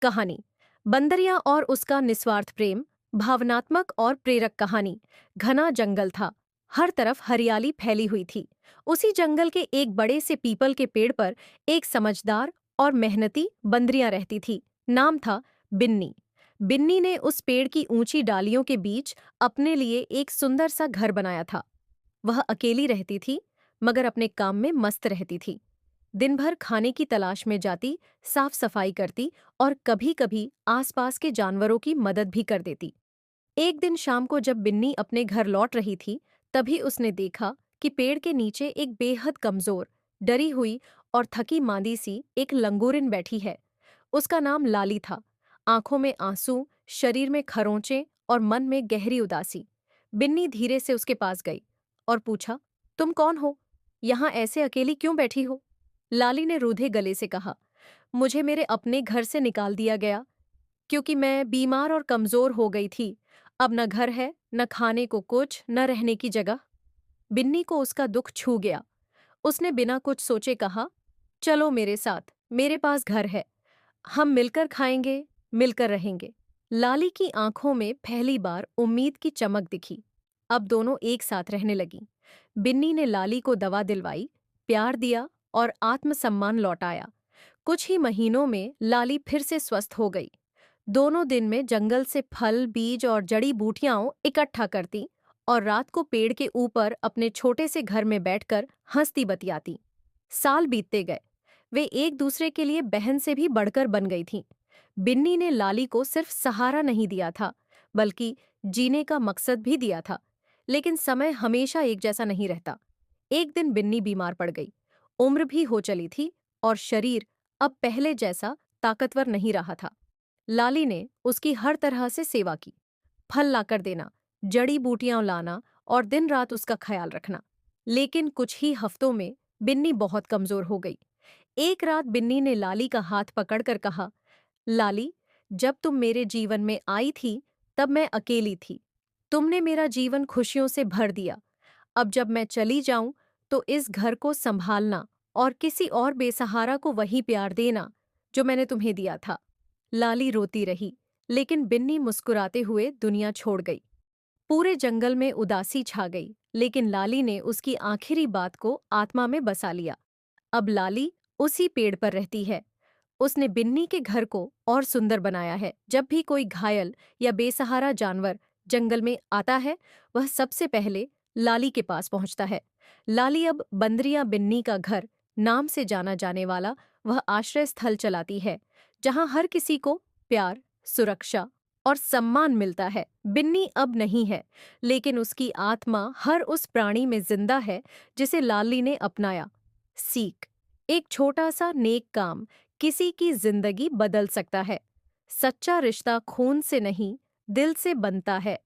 कहानी बंदरिया और उसका निस्वार्थ प्रेम। भावनात्मक और प्रेरक कहानी। घना जंगल था। हर तरफ हरियाली फैली हुई थी। उसी जंगल के एक बड़े से पीपल के पेड़ पर एक समझदार और मेहनती बंदरिया रहती थी। नाम था बिन्नी। बिन्नी ने उस पेड़ की ऊंची डालियों के बीच अपने लिए एक सुंदर सा घर बनाया था। वह अकेली रहती थी, मगर अपने काम में मस्त रहती थी। दिन भर खाने की तलाश में जाती, साफ सफाई करती और कभी-कभी आसपास के जानवरों की मदद भी कर देती। एक दिन शाम को जब बिन्नी अपने घर लौट रही थी, तभी उसने देखा कि पेड़ के नीचे एक बेहद कमजोर, डरी हुई और थकी मादी सी एक लंगूरिन बैठी है। उसका नाम लाली था। आंखों में आंसू, शरीर में खरोंचे और मन में गहरी उदासी। बिन्नी धीरे से उसके पास गई और पूछा, तुम कौन हो? यहाँ ऐसे अकेली क्यों बैठी हो? लाली ने रूधे गले से कहा, मुझे मेरे अपने घर से निकाल दिया गया क्योंकि मैं बीमार और कमजोर हो गई थी। अब न घर है, न खाने को कुछ, न रहने की जगह। बिन्नी को उसका दुख छू गया। उसने बिना कुछ सोचे कहा, चलो मेरे साथ, मेरे पास घर है। हम मिलकर खाएंगे, मिलकर रहेंगे। लाली की आंखों में पहली बार उम्मीद की चमक दिखी। अब दोनों एक साथ रहने लगीं। बिन्नी ने लाली को दवा दिलवाई, प्यार दिया और आत्मसम्मान लौटाया। कुछ ही महीनों में लाली फिर से स्वस्थ हो गई। दोनों दिन में जंगल से फल, बीज और जड़ी बूटियां इकट्ठा करती और रात को पेड़ के ऊपर अपने छोटे से घर में बैठकर हंसती बतियाती। साल बीतते गए। वे एक दूसरे के लिए बहन से भी बढ़कर बन गई थीं। बिन्नी ने लाली को सिर्फ सहारा नहीं दिया था, बल्कि जीने का मकसद भी दिया था। लेकिन समय हमेशा एक जैसा नहीं रहता। एक दिन बिन्नी बीमार पड़ गई। उम्र भी हो चली थी और शरीर अब पहले जैसा ताकतवर नहीं रहा था। लाली ने उसकी हर तरह से सेवा की। फल लाकर देना, जड़ी बूटियां लाना और दिन रात उसका ख्याल रखना। लेकिन कुछ ही हफ्तों में बिन्नी बहुत कमजोर हो गई। एक रात बिन्नी ने लाली का हाथ पकड़कर कहा, लाली, जब तुम मेरे जीवन में आई थी, तब मैं अकेली थी। तुमने मेरा जीवन खुशियों से भर दिया। अब जब मैं चली जाऊं, तो इस घर को संभालना और किसी और बेसहारा को वही प्यार देना जो मैंने तुम्हें दिया था। लाली रोती रही, लेकिन बिन्नी मुस्कुराते हुए दुनिया छोड़ गई। पूरे जंगल में उदासी छा गई, लेकिन लाली ने उसकी आखिरी बात को आत्मा में बसा लिया। अब लाली उसी पेड़ पर रहती है। उसने बिन्नी के घर को और सुंदर बनाया है। जब भी कोई घायल या बेसहारा जानवर जंगल में आता है, वह सबसे पहले लाली के पास पहुंचता है। लाली अब बंदरिया बिन्नी का घर नाम से जाना जाने वाला वह आश्रय स्थल चलाती है, जहां हर किसी को प्यार, सुरक्षा और सम्मान मिलता है। बिन्नी अब नहीं है, लेकिन उसकी आत्मा हर उस प्राणी में जिंदा है जिसे लाली ने अपनाया। सीख, एक छोटा सा नेक काम किसी की जिंदगी बदल सकता है। सच्चा रिश्ता खून से नहीं, दिल से बनता है।